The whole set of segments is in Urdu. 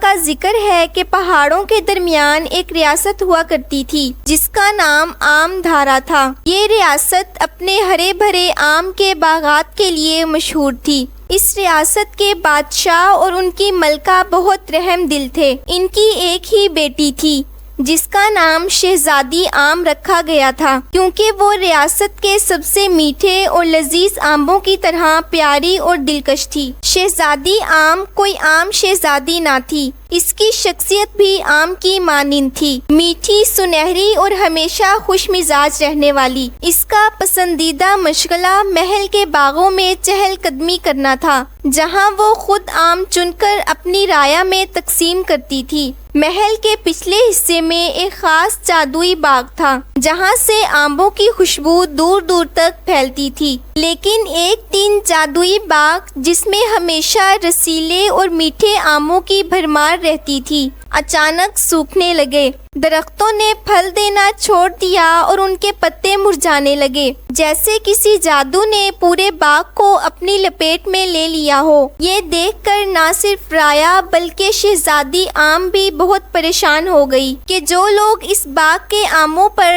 کا ذکر ہے کہ پہاڑوں کے درمیان ایک ریاست ہوا کرتی تھی جس کا نام آم دھارا تھا۔ یہ ریاست اپنے ہرے بھرے آم کے باغات کے لیے مشہور تھی۔ اس ریاست کے بادشاہ اور ان کی ملکہ بہت رحم دل تھے۔ ان کی ایک ہی بیٹی تھی جس کا نام شہزادی آم رکھا گیا تھا، کیونکہ وہ ریاست کے سب سے میٹھے اور لذیذ آموں کی طرح پیاری اور دلکش تھی۔ شہزادی آم کوئی عام شہزادی نہ تھی، اس کی شخصیت بھی آم کی مانند تھی، میٹھی، سنہری اور ہمیشہ خوش مزاج رہنے والی۔ اس کا پسندیدہ مشغلہ محل کے باغوں میں چہل قدمی کرنا تھا، جہاں وہ خود آم چن کر اپنی رعایا میں تقسیم کرتی تھی۔ محل کے پچھلے حصے میں ایک خاص جادوئی باغ تھا، جہاں سے آموں کی خوشبو دور دور تک پھیلتی تھی۔ لیکن ایک دن جادوئی باغ، جس میں ہمیشہ رسیلے اور میٹھے آموں کی بھرمار رہتی تھی، اچانک سوکھنے لگے۔ درختوں نے پھل دینا چھوڑ دیا اور ان کے پتے مرجھانے لگے، جیسے کسی جادو نے پورے باغ کو اپنی لپیٹ میں لے لیا ہو۔ یہ دیکھ کر نہ صرف رایا بلکہ شہزادی آم بھی بہت پریشان ہو گئی کہ جو لوگ اس باغ کے آموں پر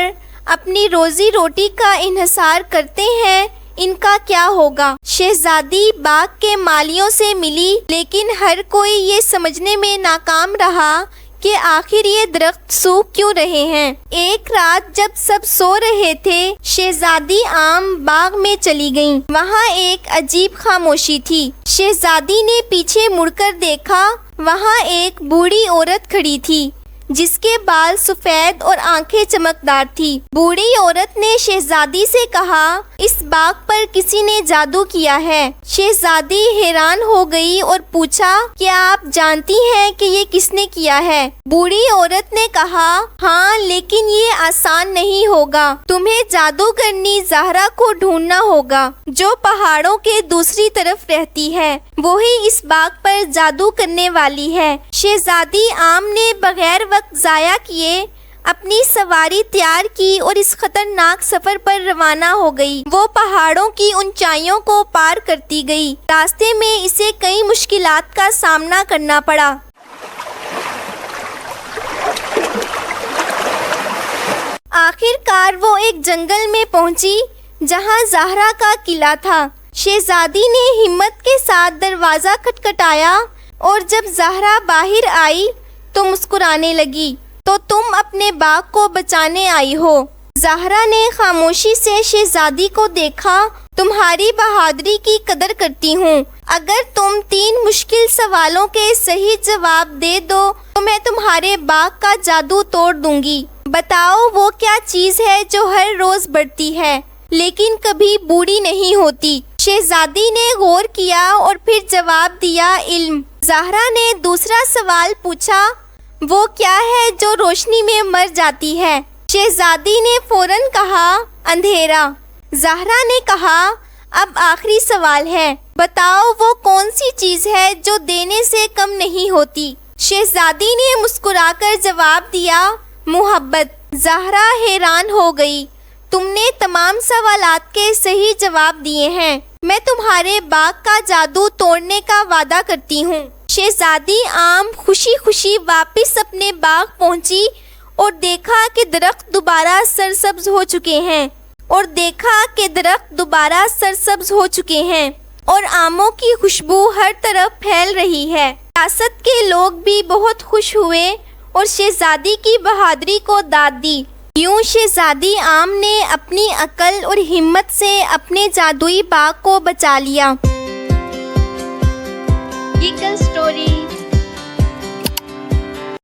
اپنی روزی روٹی کا انحصار کرتے ہیں، ان کا کیا ہوگا؟ شہزادی باغ کے مالیوں سے ملی، لیکن ہر کوئی یہ سمجھنے میں ناکام رہا کہ آخر یہ درخت سوکھ کیوں رہے ہیں۔ ایک رات جب سب سو رہے تھے، شہزادی آم باغ میں چلی گئیں۔ وہاں ایک عجیب خاموشی تھی۔ شہزادی نے پیچھے مڑ کر دیکھا، وہاں ایک بوڑھی عورت کھڑی تھی جس کے بال سفید اور آنکھیں چمکدار تھی۔ بوڑھی عورت نے شہزادی سے کہا، اس باغ پر کسی نے جادو کیا ہے۔ شہزادی حیران ہو گئی اور پوچھا، کیا آپ جانتی ہیں کہ یہ کس نے کیا ہے؟ بوڑھی عورت نے کہا، ہاں، لیکن یہ آسان نہیں ہوگا۔ تمہیں جادوگرنی زہرا کو ڈھونڈنا ہوگا، جو پہاڑوں کے دوسری طرف رہتی ہے۔ وہی اس باغ پر جادو کرنے والی ہے۔ شہزادی آم نے بغیر وقت ضائع کیے اپنی سواری تیار کی اور اس خطرناک سفر پر روانہ ہو گئی۔ وہ پہاڑوں کی اونچائیوں کو پار کرتی گئی۔ راستے میں اسے کئی مشکلات کا سامنا کرنا پڑا۔ آخر کار وہ ایک جنگل میں پہنچی جہاں زہرا کا قلعہ تھا۔ شہزادی نے ہمت کے ساتھ دروازہ کھٹکھٹایا اور جب زہرا باہر آئی تو مسکرانے لگی، تو تم اپنے باغ کو بچانے آئی ہو۔ زہرا نے خاموشی سے شہزادی کو دیکھا، تمہاری بہادری کی قدر کرتی ہوں۔ اگر تم 3 مشکل سوالوں کے صحیح جواب دے دو تو میں تمہارے باغ کا جادو توڑ دوں گی۔ بتاؤ وہ کیا چیز ہے جو ہر روز بڑھتی ہے لیکن کبھی بوڑھی نہیں ہوتی؟ شہزادی نے غور کیا اور پھر جواب دیا، علم۔ زہرا نے دوسرا سوال پوچھا، وہ کیا ہے جو روشنی میں مر جاتی ہے؟ شہزادی نے فوراً کہا، اندھیرا۔ زہرا نے کہا، اب آخری سوال ہے، بتاؤ وہ کون سی چیز ہے جو دینے سے کم نہیں ہوتی؟ شہزادی نے مسکرا کر جواب دیا، محبت۔ زہرا حیران ہو گئی، تم نے تمام سوالات کے صحیح جواب دیے ہیں، میں تمہارے باغ کا جادو توڑنے کا وعدہ کرتی ہوں۔ شہزادی آم خوشی خوشی واپس اپنے باغ پہنچی اور دیکھا کہ درخت دوبارہ سرسبز ہو چکے ہیں اور آموں کی خوشبو ہر طرف پھیل رہی ہے۔ ریاست کے لوگ بھی بہت خوش ہوئے اور شہزادی کی بہادری کو داد دی۔ یوں شہزادی آم نے اپنی عقل اور ہمت سے اپنے جادوئی باغ کو بچا لیا۔ گیگل اسٹوری